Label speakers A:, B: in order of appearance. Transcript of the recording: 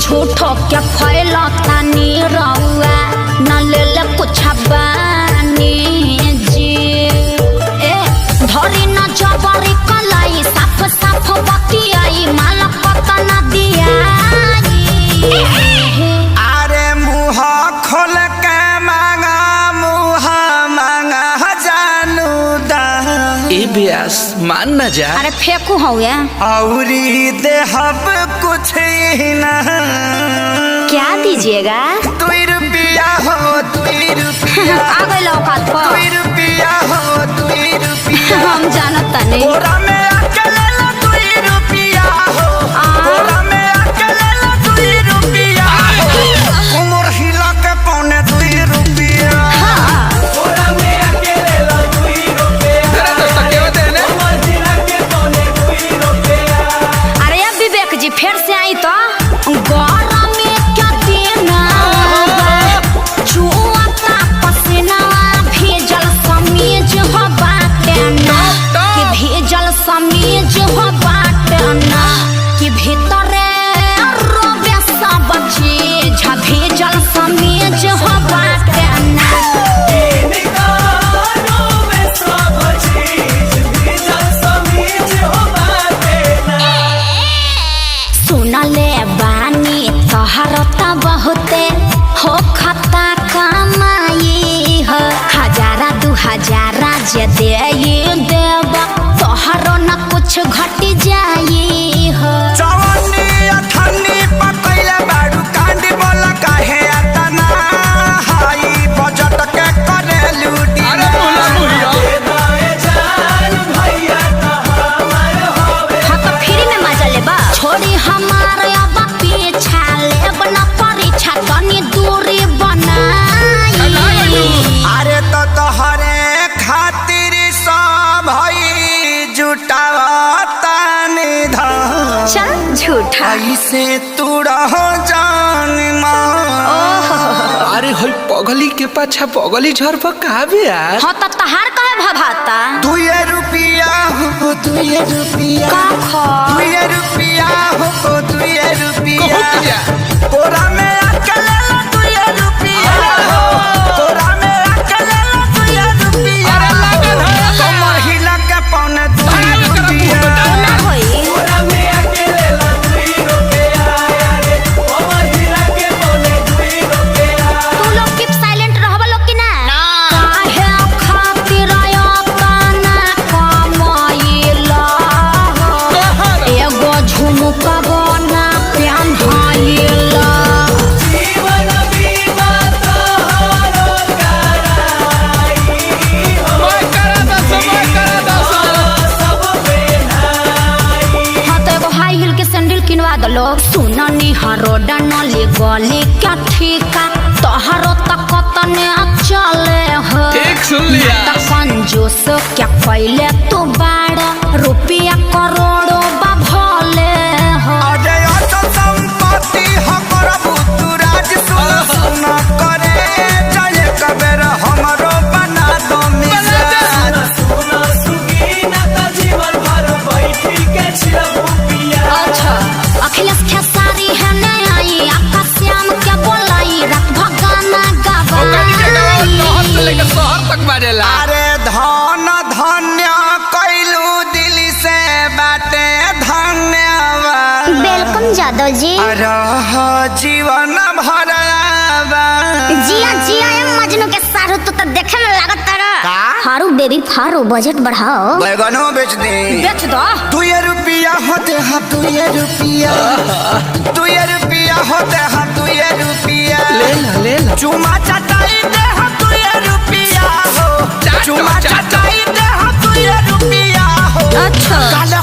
A: झूठो क्या फैलता नी रउआ न ले कुछ बानी जी धरी न जबरी कलाई साफ साफ बतियाई माल पता न दिया
B: अरे मुँह खोल के मांगा मुँह मांगा जानू दा
C: ब्यास मान न जा।
A: अरे फेंकू हो गया
B: औरी देहब कुछ ही ना
A: क्या दीजिएगा
B: 2 रुपया हो 2 रुपया
A: आ गए लौकात पर
B: 2 रुपया हो 2 रुपया
A: हम जानता नहीं
B: बोरा में अकेले ला 2 रुपया हो बोरा में अकेले ला 2 रुपया हो उमर हिला के पौने 2 रुपया बोरा में अकेले ला 2 रुपया
C: तेरा दोस्त क्यों देने
B: उमर हिला के पौने 2 रुपया।
A: अरे अब विवेक जी फिर से आई तो गौरा में क्या देना चुआता पसीना भेजल समीज हो बाटे ना कि भेजल समीज हो बाटे ना कि भीतरे रोबे सब चीज भेजल समीज हो बाटे ना सुनले बानी तोहरता बहुते हो खता कमाई हो 1000-2000 जे दे देव तोहरो न कुछ घट जाई हो
B: जवानी अठन्नी पकैले बाडू कांडी बोला काहे अतना हाई बजट के करे लूटी
C: अरे बोला भैया
A: हाँ तो फ्री में मजा लेबा छोड़ी हमारे अब पीछा लेब न परीक्षा तनी दूरी बनाई
B: अरे तो तोहरे खातिर सब हई जुटावता निधन
A: चल झूठा
B: ऐसे तू रह जान
C: अरे होई पगली के पाछा पगली झर पर का ब्यास
A: हाँ तो तहार कहे भभाता
B: 2 रुपया हो 2 रुपया
A: का खा
B: 2 रुपया हो 2 रुपया
C: बहुत जा।
B: कोरा में अकेले ला 2 रुपया हो कोरा में अकेले ला 2 रुपया
C: अरे लागल है
B: कमर हिला के पौने 2 रुपया
A: ना होई
B: कोरा में अकेले ला 2 रुपया अरे कमर हिला के पौने 2 रुपया
A: तू लोग कीप साइलेंट रहबा लोग की ना काहे खातिर अपना कमाइला एगो झुमका बना पेन्हाइला
B: जीवन बीमा तोहरो कराई
C: मैं करा दस
B: सब बेनाई
A: हाँ तो एगो हाई हिल के सैंडल किनवा दलो सुननी हरोडा नली गली क्या ठीका तोहरो तक तने चले हो
C: ठीक सुन लिया
A: त कंजूस क्या पहले तू बाड़ा रुपया करोड़ों बा भले हो
B: अजय अचल संपत्ति हकर बुतुराज सुन करे जय कबेर हमरो बना दो मिजान सुन सुगीना त जीवन भर बैठी के छिलबुपिया
A: अच्छा अखिलेश खेसारी है नहीं आई आकाश श्याम क्या बोलाई रात भगाना
C: ओकरी के गवाह शहर से
A: गवाई
C: लेकर शहर तक बाजेला
B: अरे धन धन्य कैलू दिल से बाटे धन्यवाद
A: वेलकम जादव जी
B: रह जीवन भरावा
A: जिया जिया ए मजनू के सारू तो देखे में लागत तारा
B: का?
A: फारू बेबी फारू बजट बढ़ाओ
B: बैगनो बेच दे
A: बेच दो
B: 2 रुपया होते हैं 2 रुपया 2 रुपया होते हैं 2 रुपया
C: ले ला
B: चुमा चटाई दे हम 2 रुपया हो
C: चाटो,
B: चुमा
C: चाटो।
B: चटाई दे हम 2 रुपया हो
A: अच्छा
B: काल